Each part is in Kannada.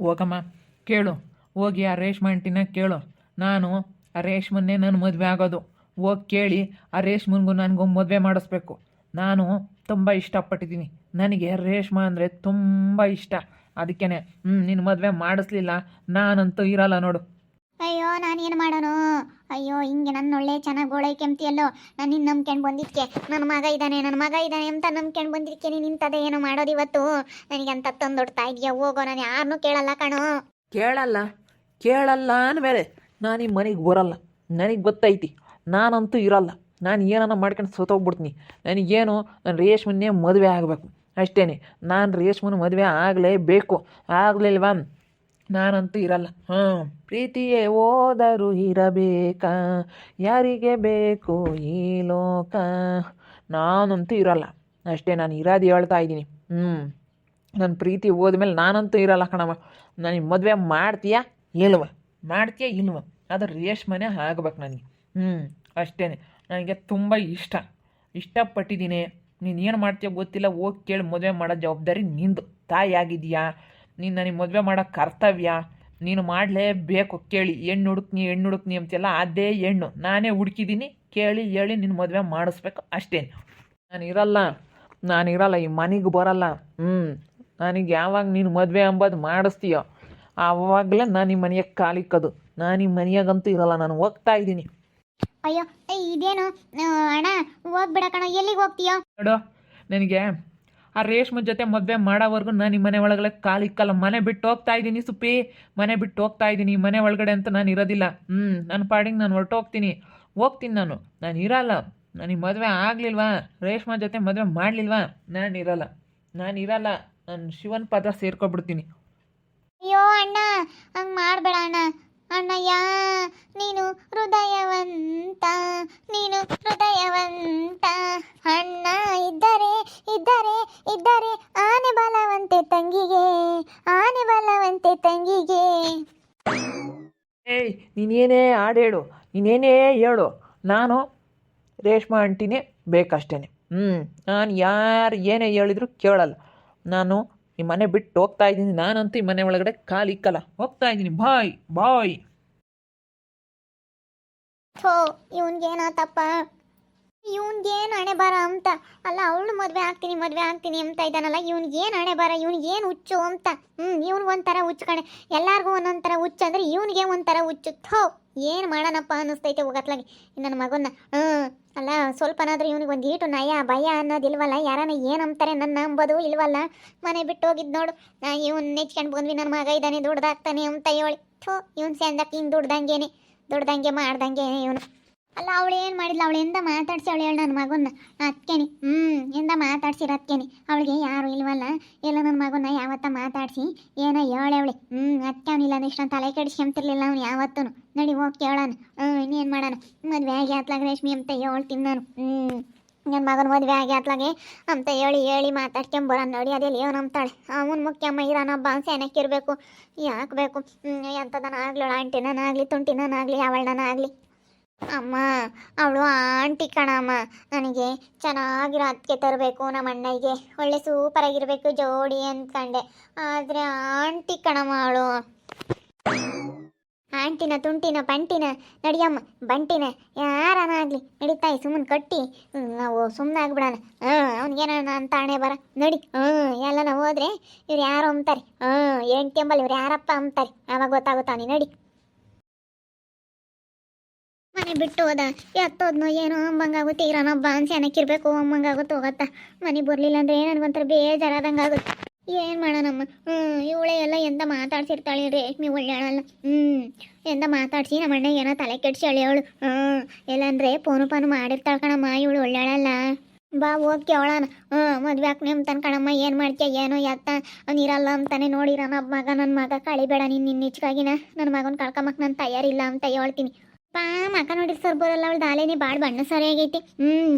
ಹೋಗಮ್ಮ, ಕೇಳು. ಹೋಗಿ ಆ ರೇಷ್ಮೆ ಆಂಟಿನ ಕೇಳು. ನಾನು ಆ ರೇಷ್ಮನ್ನೇ ನಾನು ಮದುವೆ ಆಗೋದು. ಹೋಗಿ ಕೇಳಿ ಆ ರೇಷ್ಮನ್ಗೂ ನನಗೂ ಮದುವೆ ಮಾಡಿಸ್ಬೇಕು. ನಾನು ತುಂಬ ಇಷ್ಟಪಟ್ಟಿದ್ದೀನಿ. ನನಗೆ ರೇಷ್ಮೆ ಅಂದರೆ ತುಂಬ ಇಷ್ಟ. ಅದಕ್ಕೇ ನಿನ್ನ ಮದುವೆ ಮಾಡಿಸ್ಲಿಲ್ಲ ನಾನಂತೂ ಇರಲ್ಲ ನೋಡು. ಅಯ್ಯೋ ನಾನೇನು ಮಾಡೋನು? ಅಯ್ಯೋ ಹಿಂಗೆ ನನ್ನ ಒಳ್ಳೆ ಚೆನ್ನಾಗಿ ಗೋಳೈಕೆಂಬ್ತಿಯಲ್ಲೋ. ನಾನು ನಿನ್ನ ನಂಬ್ಕೊಂಡು ಬಂದಿದ್ದಕ್ಕೆ ನನ್ನ ಮಗ ಇದ್ದಾನೆ ಅಂತ ನಂಬ್ಕೊಂಡು ಬಂದಿದ್ದಕ್ಕೆ ನೀನು ಇಂಥದ್ದೇ ಏನೋ ಮಾಡೋದು ಇವತ್ತು. ನನಗೆ ಅಂತ ತಂದೊಡ್ತಾ ಇದೆಯಾ? ಹೋಗೋ, ನಾನು ಯಾರನ್ನೂ ಕೇಳಲ್ಲ ಕಣೋ. ಕೇಳಲ್ಲ ಅಂದಮೇಲೆ ನಾನು ಈ ಮನೆಗೆ ಬರಲ್ಲ. ನನಗೆ ಗೊತ್ತೈತಿ ನಾನಂತೂ ಇರಲ್ಲ. ನಾನು ಏನನ್ನ ಮಾಡ್ಕೊಂಡು ಸತ್ತೋಗ್ಬಿಡ್ತೀನಿ. ನನಗೇನು ನಾನು ರೇಷ್ಮನ್ನೇ ಮದುವೆ ಆಗಬೇಕು ಅಷ್ಟೇ. ನಾನು ರೇಷ್ಮನ ಮದುವೆ ಆಗಲೇಬೇಕು. ಆಗಲಿಲ್ವಾ ನಾನಂತೂ ಇರಲ್ಲ. ಪ್ರೀತಿಯೇ ಹೋದರೂ ಇರಬೇಕಾ, ಯಾರಿಗೆ ಬೇಕು ಈ ಲೋಕ. ನಾನಂತೂ ಇರಲ್ಲ ಅಷ್ಟೇ. ನಾನು ಇರೋದು ಹೇಳ್ತಾ ಇದ್ದೀನಿ. ನನ್ನ ಪ್ರೀತಿ ಹೋದ್ಮೇಲೆ ನಾನಂತೂ ಇರಲ್ಲ ಕಣವ. ನನಗೆ ಮದುವೆ ಮಾಡ್ತೀಯಾ ಇಲ್ವ? ಅದು ರೇಷ್ಮನೆ ಆಗ್ಬೇಕು ನನಗೆ. ಅಷ್ಟೇ. ನನಗೆ ತುಂಬ ಇಷ್ಟಪಟ್ಟಿದ್ದೀನಿ. ನೀನು ಏನು ಮಾಡ್ತೀಯ ಗೊತ್ತಿಲ್ಲ. ಹೋಗಿ ಕೇಳಿ ಮದುವೆ ಮಾಡೋ ಜವಾಬ್ದಾರಿ ನಿಂದು. ತಾಯಿ ಆಗಿದೆಯಾ ನೀನು? ನನಗೆ ಮದುವೆ ಮಾಡೋ ಕರ್ತವ್ಯ ನೀನು ಮಾಡಲೇಬೇಕು. ಕೇಳಿ ಹೆಣ್ಣು ಹುಡುಕ್ನಿ ಅಂತೆಲ್ಲ ಅದೇ ಹೆಣ್ಣು ನಾನೇ ಹುಡುಕಿದ್ದೀನಿ. ಕೇಳಿ ಹೇಳಿ ನಿನ್ನ ಮದುವೆ ಮಾಡಿಸ್ಬೇಕು ಅಷ್ಟೇ. ನಾನಿರಲ್ಲ ಈ ಮನೆಗೆ ಬರಲ್ಲ. ನನಗೆ ಯಾವಾಗ ನೀನು ಮದುವೆ ಅಂಬೋದು ಮಾಡಿಸ್ತೀಯೋ ಆವಾಗಲೇ ನಾನು ಈ ಮನೆಯ ಕಾಲಿಕ್ಕದು. ನಾನು ಈ ಮನೆಯಾಗಂತೂ ಇರಲ್ಲ. ನಾನು ಹೋಗ್ತಾ ಇದ್ದೀನಿ. ಅಯ್ಯೋ ಇದೇನು ಅಣ್ಣ? ಹೋಗ್ಬಿಡ ಕಣ. ಎಲ್ಲಿಗೆ ಹೋಗ್ತೀಯೋ? ನೋಡು, ನನಗೆ ಆ ರೇಷ್ಮೆ ಜೊತೆ ಮದುವೆ ಮಾಡೋವರೆಗೂ ನಾನು ಈ ಮನೆ ಒಳಗಡೆ ಕಾಲಿಕ್ಕಲ್ಲ. ಮನೆ ಬಿಟ್ಟು ಹೋಗ್ತಾ ಇದ್ದೀನಿ ಸುಪ್ಪಿ. ಮನೆ ಬಿಟ್ಟು ಹೋಗ್ತಾ ಇದ್ದೀನಿ. ಮನೆ ಒಳಗಡೆ ಅಂತ ನಾನು ಇರೋದಿಲ್ಲ. ನನ್ನ ಪಾಡಿಗೆ ನಾನು ಹೊರಟೋಗ್ತೀನಿ. ನಾನು ಇರಲ್ಲ. ನನಗೆ ಮದುವೆ ಆಗಲಿಲ್ವಾ, ರೇಷ್ಮೆ ಜೊತೆ ಮದುವೆ ಮಾಡಲಿಲ್ವಾ, ನಾನಿರಲ್ಲ. ನಾನು ಶಿವನ ಪದ ಸೇರ್ಕೊಬಿಡ್ತೀನಿ. ಅಯ್ಯೋ ಅಣ್ಣ, ಹಂಗೆ ಮಾಡಬೇಡ ಅಣ್ಣ. ಅಣ್ಣಯ್ಯ, ನೀನು ಹೃದಯವಂತ. ಅಣ್ಣ ಇದ್ದರೆ ಆನೆ ಬಲವಂತೆ ತಂಗಿಗೆ. ಏಯ್, ನೀನೇನೇ ಹಾಡೇಳು, ನೀನೇನೇ ಹೇಳು, ನಾನು ರೇಷ್ಮಾ ಆಂಟಿನೇ ಬೇಕಷ್ಟೇ. ನಾನು ಯಾರು ಏನೇ ಹೇಳಿದ್ರು ಕೇಳಲ್ಲ. ನಾನು ಈ ಮನೆ ಬಿಟ್ಟು ಹೋಗ್ತಾ ಇದ್ದೀನಿ. ನಾನಂತೂ ಈ ಮನೆ ಒಳಗಡೆ ಕಾಲಿಕ್ಕಲ್ಲ. ಹೋಗ್ತಾ ಇದ್ದೀನಿ. ಬಾಯ್. ಥೋ, ಇವನ್ಗೇನಾತಪ್ಪ? ಇವನ್ಗೇನು ಹಣೆ ಬರ ಅಂತ ಅಲ್ಲ. ಅವಳು ಮದುವೆ ಆಗ್ತೀನಿ ಅಂತ ಇದ್ದಾನಲ್ಲ. ಇವನ್ಗೇನು ಹಣೆ ಬರ? ಇವನಿಗೇನು ಹುಚ್ಚು ಅಂತ? ಇವನಿಗೊಂಥರ ಹುಚ್ಚು ಕಣೆ. ಎಲ್ಲರಿಗೂ ಒಂದೊಂಥರ ಹುಚ್ಚು ಅಂದರೆ ಇವನಿಗೆ ಒಂಥರ ಹುಚ್ಚು. ಥೋ, ಏನು ಮಾಡೋಣಪ್ಪ ಅನ್ನಿಸ್ತೈತೆ ಹೋಗತ್ಲಾಗಿ ನನ್ನ ಮಗನ್ನ. ಅಲ್ಲ, ಸ್ವಲ್ಪನಾದ್ರೂ ಇವನಿಗೆ ಒಂದು ಈಟು ನಯ ಭಯ ಅನ್ನೋದಿಲ್ವಲ್ಲ. ಯಾರನ್ನ ಏನಂತಾರೆ ನನ್ನ ಅಂಬೋದು ಇಲ್ವಲ್ಲ. ಮನೆ ಬಿಟ್ಟು ಹೋಗಿದ್ದು ನೋಡು. ಇವನ್ ನೆಚ್ಕೊಂಡು ಬಂದ್ವಿ, ನನ್ನ ಮಗ ಇದ್ದಾನೆ ದುಡ್ದಾಗ್ತಾನೆ ಅಂತ ಹೇಳಿ. ಥೋ, ಇವನು ಸೇಂದಕ್ಕೆ ಹಿಂಗೆ ದುಡ್ದಂಗೆ ಮಾಡ್ದಂಗೆ ಇವನು. ಅಲ್ಲ, ಅವಳು ಏನು ಮಾಡಿದ್ಲ? ಅವಳು ಎಂದ ಮಾತಾಡ್ಸಿ ಅವಳು ಹೇಳಿ ನನ್ನ ಮಗನ್ನ ಅತ್ಕೇನಿ. ಎಂದ ಮಾತಾಡ್ಸಿರ ಅತ್ಕೇನಿ. ಅವಳಿಗೆ ಯಾರು ಇಲ್ವಲ್ಲ. ಎಲ್ಲ ನನ್ನ ಮಗನ್ನ ಯಾವತ್ತ ಮಾತಾಡಿಸಿ ಏನೋ ಹೇಳಿ ಅವಳಿ. ಅತ್ಕೇವನಿಲ್ಲ ಅಂದ್ರೆ ಇಷ್ಟೊಂದು ತಲೆ ಕೆಡಿಸ್ಕೊಂತಿರ್ಲಿಲ್ಲ ಅವ್ನು ಯಾವತ್ತೂ. ನಡಿ ಹೋಗಿ ಕೇಳೋಣ. ಇನ್ನೇನು ಮಾಡೋಣ? ಮದುವೆ ಆಗಿ ಆತ್ಲಾಗ ರೇಷ್ಮೆ ಅಂತ ಹೇಳ್ತೀನಿ ನಾನು. ನನ್ನ ಮಗನ ಮದುವೆ ಆಗಿ ಆತ್ಲಾಗೆ ಅಂತ ಹೇಳಿ ಮಾತಾಡ್ಕೊಂಬರೋಣ. ನೋಡಿ ಅದೇ ಏನು ಅಂತಾಳೆ. ಅವನು ಮುಖ್ಯಮ್ಮ ಇರೋನೊಬ್ಬ ಸೆನಕ್ಕಿರಬೇಕು. ಯಾಕೆ ಬೇಕು? ಎಂಥದನ ಆಗ್ಲಿ, ಆಂಟಿನಾಗಲಿ ತುಂಟಿನಾಗಲಿ ಅವಳನ್ನಾಗಲಿ. ಅಮ್ಮ, ಅವಳು ಆಂಟಿ ಕಣಮ್ಮ. ನನಗೆ ಚೆನ್ನಾಗಿರೋ ಅತ್ತಿಗೆ ತರಬೇಕು. ನಮ್ಮ ಅಣ್ಣಗೆ ಒಳ್ಳೆ ಸೂಪರಾಗಿರಬೇಕು ಜೋಡಿ ಅಂದ್ಕೊಂಡೆ. ಆದರೆ ಆಂಟಿ ಕಣಮ್ಮ ಅವಳು. ಆಂಟಿನ ತುಂಟಿನ ಬಂಟಿನ ನಡಿಯಮ್ಮ, ಬಂಟಿನ ಯಾರನಾಗಲಿ ನಡೀತಾಯಿ. ಸುಮ್ಮನೆ ಕಟ್ಟಿ ನಾವು ಸುಮ್ಮನೆ ಆಗ್ಬಿಡೋಣ. ಅವ್ನಿಗೇನ ಅಂತ ಹಣೆ ಬರ. ನಡಿ. ಎಲ್ಲ ಹೋದ್ರೆ ಇವ್ರು ಯಾರು ಅಂತಾರೆ. ಎಂಟಿ ಅಂಬಲ್ಲಿ ಇವ್ರು ಯಾರಪ್ಪ ಅಂತಾರೆ. ಆವಾಗ ಗೊತ್ತಾಗುತ್ತಾನೆ. ನಡಿ. ಮನೆ ಬಿಟ್ಟು ಹೋದ ಎತ್ತೋದ್ನೋ ಏನೋ ಅಂಬಂಗಾಗುತ್ತೆ. ಇರೋನೊಬ್ಬ ಅನ್ಸೆನಕ್ಕಿರ್ಬೇಕು ಅಂಬಂಗಾಗುತ್ತೆ. ಹೋಗತ್ತ ಮನೆ ಬರಲಿಲ್ಲ ಅಂದರೆ ನನಗೊಂಥರ ಬೇಜಾರಾದಂಗೆ ಆಗುತ್ತೆ. ಏನು ಮಾಡೋಣಮ್ಮ? ಇವಳೆ ಎಲ್ಲ ಎಂದ ಮಾತಾಡ್ಸಿರ್ತಾಳೆ. ರೇಷ್ಮೆ ಒಳ್ಳೆಯಳಲ್ಲ. ಎಂದ ಮಾತಾಡ್ಸಿ ನಮ್ಮ ಅಣ್ಣಗೆ ಏನೋ ತಲೆ ಕೆಡಿಸಿ ಅಳೆಯವಳು. ಎಲ್ಲಂದ್ರೆ ಫೋನು ಮಾಡಿರ್ತಾಳೆ ಕಣಮ್ಮ. ಇವಳು ಒಳ್ಳೆಯಳಲ್ಲ. ಬಾ ಹೋಗಿ ಕೇಳೋಣ. ಮದುವೆ ಹಾಕ್ನಿ ಅಂತಾನೆ ಕಣಮ್ಮ. ಏನು ಮಾಡ್ತೀಯ ಏನೋ ಎತ್ತ ನೀರಲ್ಲ ಅಂತಾನೆ. ನೋಡಿರ ನನ್ನ ಮಗ ಕಳಿಬೇಡ ನೀನು ನಿಚ್ಕಾಗಿನ. ನನ್ನ ಮಗನ ಕಳ್ಕೊಂಬಕ್ಕೆ ನಾನು ತಯಾರಿಲ್ಲ ಅಂತ ಹೇಳ್ತೀನಿ. ಪಾ ಮಕ ನೋಡಿರ್ ಸರ್ ಬರಲ್ಲ. ಅವಳು ದಾಲೇನೆ ಭಾಳ ಬಣ್ಣ ಸರಿಯಾಗೈತಿ.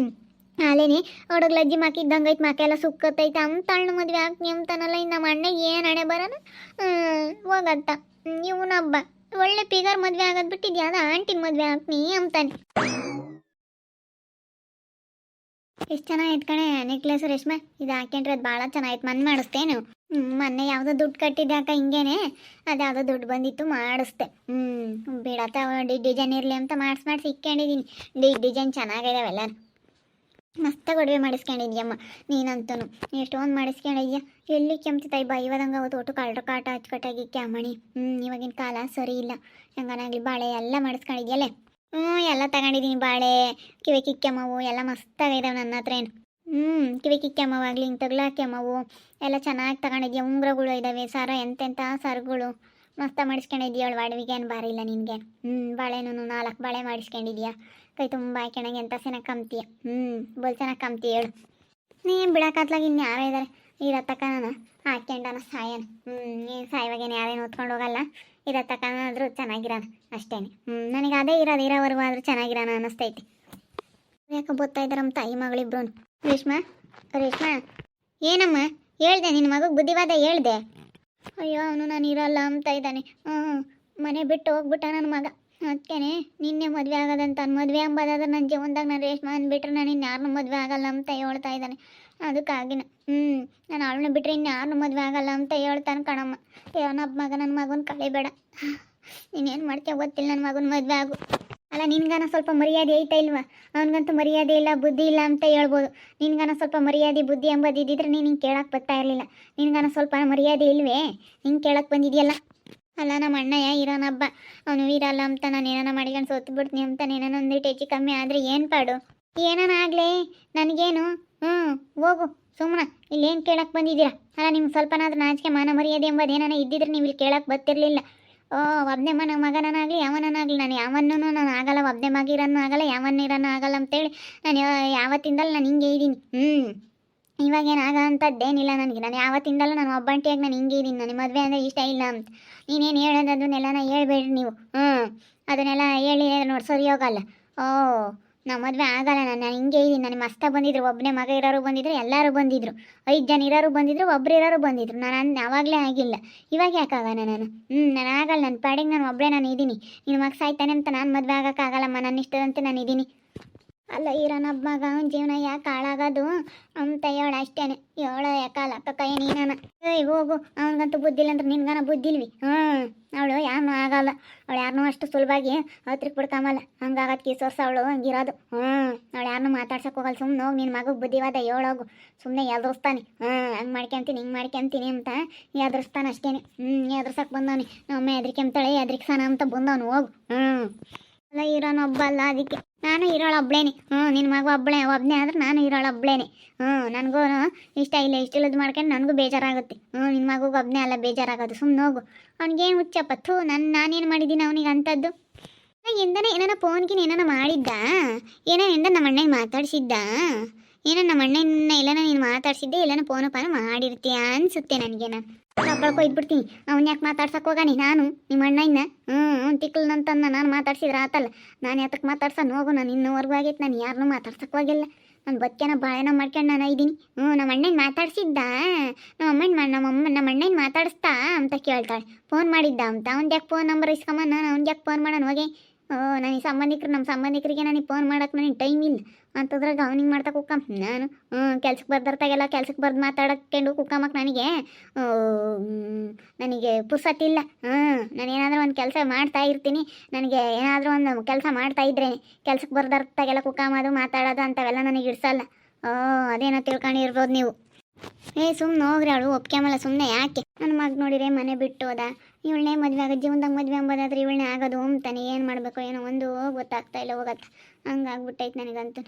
ಹಾಲೇನೆ ಹುಡುಗ್ಲಜ್ಜಿ ಮಕ್ಕ ಇದ್ದಂಗೈತೆ. ಮಕ್ಕ ಎಲ್ಲ ಸುಕ್ಕತ್ತೈತೆ. ತಳ್ಳು ಮದುವೆ ಹಾಕ್ನಿ ಅಂತಾನಲ್ಲ. ಇನ್ನು ನಮ್ಮ ಅಣ್ಣ ಏನು ಹಣೆ ಬರೋಣ ಹೋಗತ್ತ. ಇವನೊಬ್ಬ ಒಳ್ಳೆ ಪಿಗರ್ ಮದುವೆ ಆಗೋದು ಬಿಟ್ಟಿದ್ಯಾ ಅದ ಆಂಟಿನ ಮದುವೆ ಹಾಕ್ನಿ ಅಂತಾನೆ. ಎಷ್ಟು ಚೆನ್ನಾಗಿತ್ತು ಕಣೆ ನೆಕ್ಲೆಸ್ ರೇಷ್ಮೆ. ಇದು ಹಾಕೊಂಡ್ರೆ ಅದು ಭಾಳ ಚೆನ್ನಾಗಿತ್ತು. ಮನ್ ಮಾಡಿಸ್ತೇನು? ಮೊನ್ನೆ ಯಾವುದೋ ದುಡ್ಡು ಕಟ್ಟಿದ್ದೆ ಅಕ್ಕ ಹಿಂಗೇನೆ ಅದು ಯಾವುದೋ ದುಡ್ಡು ಬಂದಿತ್ತು ಮಾಡಿಸ್ದೆ ಬಿಡತ್ತ ಡಿಸೈನ್ ಇರಲಿ ಅಂತ ಮಾಡಿಸಿ ಇಕ್ಕೊಂಡಿದ್ದೀನಿ ಡಿಸೈನ್ ಚೆನ್ನಾಗಿದಾವೆಲ್ಲ ಮಸ್ತಾಗಿ ಒಡವೆ ಮಾಡಿಸ್ಕೊಂಡಿದ್ಯಮ್ಮ ನೀನಂತೂ ಎಷ್ಟೊಂದು ಮಾಡಿಸ್ಕೊಂಡಿದ್ಯಾ ಎಲ್ಲಿ ಕೆಮ್ತಿತ್ತಾಯಿ ಬೈವದಂಗೆ ಅವತ್ತು ಒಟ್ಟು ಕಳ್ರ ಕಾಟ ಅಚ್ಚುಕಟ್ಟಾಗಿ ಕ್ಯಾಮಣಿ ಇವಾಗಿನ ಕಾಲ ಸರಿ ಇಲ್ಲ ಹೆಂಗನಾಗ್ಲಿ ಬಾಳೆ ಎಲ್ಲ ಮಾಡಿಸ್ಕೊಂಡಿದ್ಯಲ್ಲೇ ಎಲ್ಲ ತಗೊಂಡಿದ್ದೀನಿ ಬಾಳೆ ಕಿವಿ ಕಿಕ್ಕೆಮ್ಮವು ಎಲ್ಲ ಮಸ್ತಾಗಿದಾವೆ ನನ್ನ ಹತ್ರ ಏನು ಕಿವಿ ಕಿಕ್ಕೆಮ್ಮವಾಗಲಿ ಹಿಂಗೆ ತಗ್ಲಾಕೆಮ್ಮವು ಎಲ್ಲ ಚೆನ್ನಾಗಿ ತಗೊಂಡಿದ್ಯಾ ಉಂಗುರಗಳು ಇದ್ದಾವೆ ಸರ ಎಂತೆಂಥ ಸರಗಳು ಮಸ್ತಾಗಿ ಮಾಡಿಸ್ಕೊಂಡಿದ್ಯಾ ಅವಳು ಬಾಡವಿಗೆ ಏನು ಬಾರಿಲ್ಲ ನಿನಗೆ ಬಾಳೆನೂ 4 ಬಾಳೆ ಮಾಡಿಸ್ಕೊಂಡಿದ್ಯಾ ಕೈ ತುಂಬ ಹಾಕ್ಯಣಂಗೆ ಎಂಥ ಚೆನ್ನಾಗಿ ಕಮ್ತೀಯ ಬೋಲ್ ಚೆನ್ನಾಗಿ ಕಮ್ತೀಯ ಹೇಳು ನೀ ಬಿಡೋಕ್ಕಾತ್ಲಾಗ ಇನ್ನು ಯಾರೋ ಇದ್ದಾರೆ ಇರತ್ತಕ್ಕನ ಹಾಕ್ಯಂಡನ ಸಾಯನ ನೀನು ಸಾಯುವಾಗೇನು ಯಾರೇನು ಹೊತ್ಕೊಂಡು ಹೋಗಲ್ಲ ಇರತ್ತಕ್ಕನಾದ್ರೂ ಚೆನ್ನಾಗಿರೋಣ ಅಷ್ಟೇ ನನಗೆ ಅದೇ ಇರೋವರೆಗೂ ಆದರೂ ಚೆನ್ನಾಗಿರೋಣ ಅನ್ನಿಸ್ತೈತಿ ಯಾಕೆ ಗೊತ್ತಾ ಇದ್ದಾರಮ್ಮ ತಾಯಿ ಮಗಳಿಬ್ರು ರೇಷ್ಮಾ ಏನಮ್ಮ ಹೇಳ್ದೆ ನಿನ್ನ ಮಗಗೆ ಬುದ್ಧಿವಾದ ಹೇಳ್ದೆ ಅಯ್ಯೋ ಅವನು ನಾನು ಇರಲ್ಲ ಅಂತ ಇದ್ದಾನೆ ಮನೆ ಬಿಟ್ಟು ಹೋಗ್ಬಿಟ್ಟ ನನ್ನ ಮಗ ಅದಕ್ಕೇನೆ ನಿನ್ನೆ ಮದುವೆ ಆಗೋದಂತ ಮದುವೆ ಅಂಬೋದಾದ್ರೆ ನನ್ನ ಜೀವನದಾಗ ನಾನು ರೇಷ್ಮೆ ಅಂದ್ಬಿಟ್ರೆ ನಾನು ಇನ್ಯಾರನ್ನೂ ಮದುವೆ ಆಗಲ್ಲ ಅಂತ ಹೇಳ್ತಾ ಇದ್ದಾನೆ ಅದಕ್ಕಾಗಿನ ನಾನು ಅವಳನ್ನ ಬಿಟ್ಟರೆ ಇನ್ಯಾರನ್ನೂ ಮದುವೆ ಆಗಲ್ಲ ಅಂತ ಹೇಳ್ತಾನೆ ಕಣಮ್ಮ ಏನಪ್ಪ ಮಗ ನನ್ನ ಮಗನ ಕಳಿಬೇಡ ನೀನೇನು ಮಾಡ್ತೀಯ ಗೊತ್ತಿಲ್ಲ ನನ್ನ ಮಗನ ಮದುವೆ ಆಗು ಅಲ್ಲ ನಿನ್ಗಾನ ಸ್ವಲ್ಪ ಮರ್ಯಾದೆ ಐತಾ ಇಲ್ವಾ ಅವನಿಗಂತೂ ಮರ್ಯಾದೆ ಇಲ್ಲ ಬುದ್ಧಿ ಇಲ್ಲ ಅಂತ ಹೇಳ್ಬೋದು ನಿನ್ಗಾನ ಸ್ವಲ್ಪ ಮರ್ಯಾದೆ ಬುದ್ಧಿ ಎಂಬುದು ಇದ್ದಿದ್ರೆ ನೀನು ಹಿಂಗೆ ಕೇಳಕ್ಕೆ ಬರ್ತಾ ಇರಲಿಲ್ಲ ನಿನ್ಗಾನ ಸ್ವಲ್ಪ ಮರ್ಯಾದೆ ಇಲ್ವೇ ಹಿಂಗೆ ಕೇಳಕ್ಕೆ ಬಂದಿದೆಯಲ್ಲ ಅಲ್ಲ ನಮ್ಮ ಅಣ್ಣಯ್ಯ ಇರೋನಬ್ಬ ಅವನು ಇರಲ್ಲ ಅಂತ ನಾನು ಏನಾನ ಮಾಡ್ಕೊಂಡು ಸೋತು ಬಿಡ್ತೀನಿ ಅಂತ ಏನಾನ ಒಂದಿಟ್ಟು ಹೆಚ್ಚು ಕಮ್ಮಿ ಆದರೆ ಏನು ಪಾಡು ಏನಾನ ಆಗಲೇ ನನಗೇನು ಹೋಗು ಸುಮ್ಮನೆ ಇಲ್ಲೇನು ಕೇಳಕ್ಕೆ ಬಂದಿದ್ದೀರಾ ಅಲ್ಲ ನಿಮ್ಗೆ ಸ್ವಲ್ಪನಾದ್ರೂ ನಾಚಿಕೆ ಮಾನ ಮರ್ಯಾದೆ ಎಂಬುದು ಏನಾನ ಇದ್ದಿದ್ರೆ ನೀವು ಇಲ್ಲಿ ಕೇಳಕ್ಕೆ ಬರ್ತಿರ್ಲಿಲ್ಲ ಒಬ್ಬನೇ ಮಗನಾಗಲಿ ಯಾವನಾಗಲಿ ನಾನು ಯಾವನ್ನೂ ನಾನು ಆಗಲ್ಲ ಒಬ್ಬನೇ ಮಗಿರನ್ನು ಆಗಲ್ಲ ಯಾವನ್ನಿರನ್ನು ಆಗಲ್ಲ ಅಂತೇಳಿ ನಾನು ಯಾವತ್ತಿಂದಲೂ ನಾನು ಹಿಂಗೆ ಇದ್ದೀನಿ ಇವಾಗೇನು ಆಗ ಅಂಥದ್ದೇನಿಲ್ಲ ನನಗೆ ನಾನು ಯಾವತ್ತಿಂದಲೂ ನಾನು ಒಬ್ಬಂಟಿಯಾಗಿ ನಾನು ಹಿಂಗೆ ಇದ್ದೀನಿ ನನಗೆ ಮದುವೆ ಅಂದರೆ ಇಷ್ಟ ಇಲ್ಲ ಅಂತ ನೀನೇನು ಹೇಳೋದು ಅದನ್ನೆಲ್ಲ ಹೇಳ್ಬೇಡ್ರಿ ನೀವು ಅದನ್ನೆಲ್ಲ ಹೇಳಿ ನೋಡಿ ಸರಿ ಹೋಗಲ್ಲ ನಾವು ಮದುವೆ ಆಗಲ್ಲ ನಾನು ಹಿಂಗೆ ಇದ್ದೀನಿ ನನಗೆ ಮಸ್ತಾಗಿ ಬಂದಿದ್ರು ಒಬ್ಬನೇ ಮಗ ಇರೋರು ಬಂದಿದ್ರು ಎಲ್ಲರೂ ಬಂದಿದ್ರು 5 ಜನ ಇರೋರು ಬಂದಿದ್ರು ಒಬ್ರು ಇರೋರು ಬಂದಿದ್ರು ನಾನು ಯಾವಾಗಲೇ ಆಗಿಲ್ಲ ಇವಾಗ ಯಾಕಾಗಲ್ಲ ನಾನು ನಾನು ಆಗಲ್ಲ ನನ್ನ ಪಾಡಿಗೆ ನಾನು ಒಬ್ಬಳೇ ನಾನು ಇದ್ದೀನಿ ನಿನ್ನ ಮಗ ಸಾಯ್ತಾನೆ ಅಂತ ನಾನು ಮದುವೆ ಆಗೋಕ್ಕಾಗಲ್ಲಮ್ಮ ನನ್ನ ಇಷ್ಟದಂತೆ ನಾನು ಇದ್ದೀನಿ ಅಲ್ಲ ಇರೋನೊಬ್ಬ ಮಗ ಅವನ ಜೀವನ ಯಾಕೆ ಹಾಳಾಗೋದು ಅಂತ ಹೇಳ ಅಷ್ಟೇ ಹೇಳ ಯಾಕಲ್ಲ ಕೈ ನೀನಾನ ಹೋಗು ಅವನಿಗಂತೂ ಬುದ್ಧಿ ಇಲ್ಲ ಅಂದ್ರೆ ನಿನ್ಗಾನ ಬುದ್ಧಿ ಇಲ್ವಿ ಅವಳು ಯಾರನ್ನೂ ಆಗಲ್ಲ ಅವಳು ಯಾರನ್ನೂ ಅಷ್ಟು ಸುಲಭವಾಗಿ ಹತ್ರಕ್ಕೆ ಬಿಡ್ಕೊಂಬಲ್ಲ ಹಂಗಾಗತ್ತೆ ಕೀಸೋರ್ಸ ಅವಳು ಹಂಗಿರೋದು ಅವಳು ಯಾರನ್ನೂ ಮಾತಾಡ್ಸಕ್ಕೆ ಹೋಗಲ್ಲ ಸುಮ್ಮನೆ ಹೋಗಿ ನಿನ್ನ ಮಗಗೆ ಬುದ್ಧಿವಾದ ಹೇಳೋಗು ಸುಮ್ಮನೆ ಎದುರಿಸ್ತಾನೆ ಹಂಗೆ ಮಾಡ್ಕೊಂತೀನಿ ಹಿಂಗೆ ಮಾಡ್ಕೊಂತೀನಿ ಅಂತ ಎದುರಿಸ್ತಾನೆ ಅಷ್ಟೇ ಎದುರ್ಸಕ್ಕೆ ಬಂದವನಿ ನಮ್ಮಮ್ಮ ಎದ್ರಿಕೆಂತಾಳೆ ಎದ್ರಿಕ್ಸಾನ ಅಂತ ಬಂದವನು ಹೋಗು ಅಲ್ಲ ಇರೋನೊಬ್ಬ ಅಲ್ಲ ಅದಕ್ಕೆ ನಾನು ಇರೋಳೊಬ್ಳೇನೆ ನಿನ್ನ ಮಗ ಒಬ್ಬನೇ ಆದ್ರೆ ನಾನು ಇರೋಳೊಬ್ಳೇನೆ ನನಗೂ ಇಷ್ಟ ಇಲ್ಲ ಇಲ್ಲದು ಮಾಡ್ಕೊಂಡು ನನಗೂ ಬೇಜಾರಾಗುತ್ತೆ ನಿನ್ನ ಮಗುಗೆ ಒಬ್ಬನೇ ಅಲ್ಲ ಬೇಜಾರಾಗೋದು ಸುಮ್ಮನೆ ಹೋಗು ಅವ್ನಿಗೇನು ಹುಚ್ಚಪ್ಪ ನಾನೇನು ಮಾಡಿದ್ದೀನಿ ಅವನಿಗೆ ಅಂಥದ್ದು ಎಂದನೇ ಏನಾನ ಫೋನ್ಗಿನ ಏನಾನ ಮಾಡಿದ್ದ ಏನೋ ಎಂದ ನಮ್ಮ ಅಣ್ಣಗೆ ಮಾತಾಡ್ಸಿದ್ದ ಏನೋ ನಮ್ಮ ಅಣ್ಣನ ಎಲ್ಲನ ನೀನು ಮಾತಾಡ್ಸಿದ್ದೆ ಎಲ್ಲನ ಫೋನು ಮಾಡಿರ್ತೀಯ ಅನಿಸುತ್ತೆ ನನಗೆ ನಾನು ಕಳ್ಕೊಯ್ದ್ಬಿಡ್ತೀನಿ ಅವ್ನು ಯಾಕೆ ಮಾತಾಡ್ಸಕ್ಕೆ ಹೋಗಾನಿ ನಾನು ನಿಮ್ಮ ಅಣ್ಣನ ತಿಕ್ಕಲ್ನಂತನ್ನ ನಾನು ಮಾತಾಡ್ಸಿದ್ರೆ ಆತಲ್ಲ ನಾನು ಯಾತಕ್ಕೆ ಮಾತಾಡ್ಸೋನು ಹೋಗು ನಾನು ಇನ್ನೂವರೆಗೂ ಆಗೈತೆ ನಾನು ಯಾರನ್ನೂ ಮಾತಾಡ್ಸಕ್ಕೆ ಹೋಗಿಲ್ಲ ನಾನು ಬಚ್ಚನ ಬಾಳೆನ ಮಾಡ್ಕೊಂಡು ನಾನು ಇದ್ದೀನಿ ನಮ್ಮ ಅಣ್ಣನ ಮಾತಾಡ್ಸಿದ್ದ ನಮ್ಮ ಅಣ್ಣನ ಮಾತಾಡಿಸ್ತಾ ಅಂತ ಕೇಳ್ತಾಳೆ ಫೋನ್ ಮಾಡಿದ್ದ ಅಂತ ಅವ್ನು ಯಾಕೆ ಫೋನ್ ನಂಬರ್ ಇಸ್ಕೊಂಬ ನಾನು ಅವ್ನಿಗೆ ಯಾಕೆ ಫೋನ್ ಮಾಡೋಣ ಹೋಗಿ ನನಗೆ ನಮ್ಮ ಸಂಬಂಧಿಕರಿಗೆ ನನಗೆ ಫೋನ್ ಮಾಡೋಕೆ ನನಗೆ ಟೈಮ್ ಇಲ್ಲ ಅಂತದ್ರಾಗ ಅವ್ನಿಗೆ ಮಾಡ್ತಾ ಕುಕ್ಕಂ ನಾನು ಕೆಲ್ಸಕ್ಕೆ ಬರ್ದಿರ್ತಾಗೆಲ್ಲ ಕೆಲ್ಸಕ್ಕೆ ಬರ್ದು ಮಾತಾಡೋಕ್ಕೊಂಡು ಕುಕ್ಕಮ್ಮಕ್ಕೆ ನನಗೆ ಪುರ್ಸತ್ತಿಲ್ಲ ನಾನು ಏನಾದರೂ ಒಂದು ಕೆಲಸ ಮಾಡ್ತಾ ಇರ್ತೀನಿ ನನಗೆ ಏನಾದರೂ ಒಂದು ಕೆಲಸ ಮಾಡ್ತಾ ಇದ್ರೇ ಕೆಲ್ಸಕ್ಕೆ ಬರ್ದಿರ್ತಾಗೆಲ್ಲ ಕುಕ್ಕಮ್ಮದು ಮಾತಾಡೋದು ಅಂಥವೆಲ್ಲ ನನಗೆ ಇಡ್ಸಲ್ಲ ಅದೇನೋ ತಿಳ್ಕೊಂಡಿರ್ಬೋದು ನೀವು ಸುಮ್ಮನೆ ಹೋಗ್ರಿ ಅವಳು ಒಪ್ಕೊಂಬಲ್ಲ ಸುಮ್ಮನೆ ಯಾಕೆ ನನ್ನ ಮಗ ನೋಡಿರೆ ಮನೆ ಬಿಟ್ಟು ಹೋದ ಇವಳನ್ನೇ ಮದುವೆ ಆಗೋದು ಜೀವನದಾಗ ಮದುವೆ ಅಂಬೋದಾದ್ರೆ ಇವಳನ್ನೇ ಆಗೋದು ಅಂತಾನೆ ಏನು ಮಾಡಬೇಕು ಏನೋ ಒಂದು ಗೊತ್ತಾಗ್ತಾ ಇಲ್ಲ ಹೋಗತ್ತೆ ಹಂಗಾಗ್ಬಿಟ್ಟೈತೆ ನನಗಂತೂ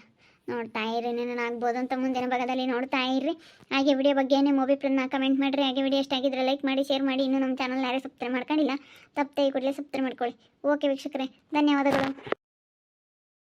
ನೋಡ್ತಾ ಇರ್ರಿ ನಾನು ಆಗ್ಬೋದು ಅಂತ ಮುಂದಿನ ಭಾಗದಲ್ಲಿ ನೋಡ್ತಾ ಇರ್ರಿ ಹಾಗೆ ವಿಡಿಯೋ ಬಗ್ಗೆ ನಿಮ್ಮ ಅಭಿಪ್ರಾಯನ ಕಮೆಂಟ್ ಮಾಡಿರಿ ಹಾಗೆ ವಿಡಿಯೋ ಇಷ್ಟ ಆಗಿದ್ರೆ ಲೈಕ್ ಮಾಡಿ ಶೇರ್ ಮಾಡಿ ಇನ್ನೂ ನಮ್ಮ ಚಾನಲ್ ಯಾರೇ ಸಬ್ಸ್ಕ್ರೈಬ್ ಮಾಡ್ಕೊಂಡಿಲ್ಲ ತಪ್ಪದೆ ಕೂಡಲೇ ಸಬ್ಸ್ಕ್ರೈಬ್ ಮಾಡ್ಕೊಳ್ಳಿ ಓಕೆ ವೀಕ್ಷಕರೇ ಧನ್ಯವಾದಗಳು.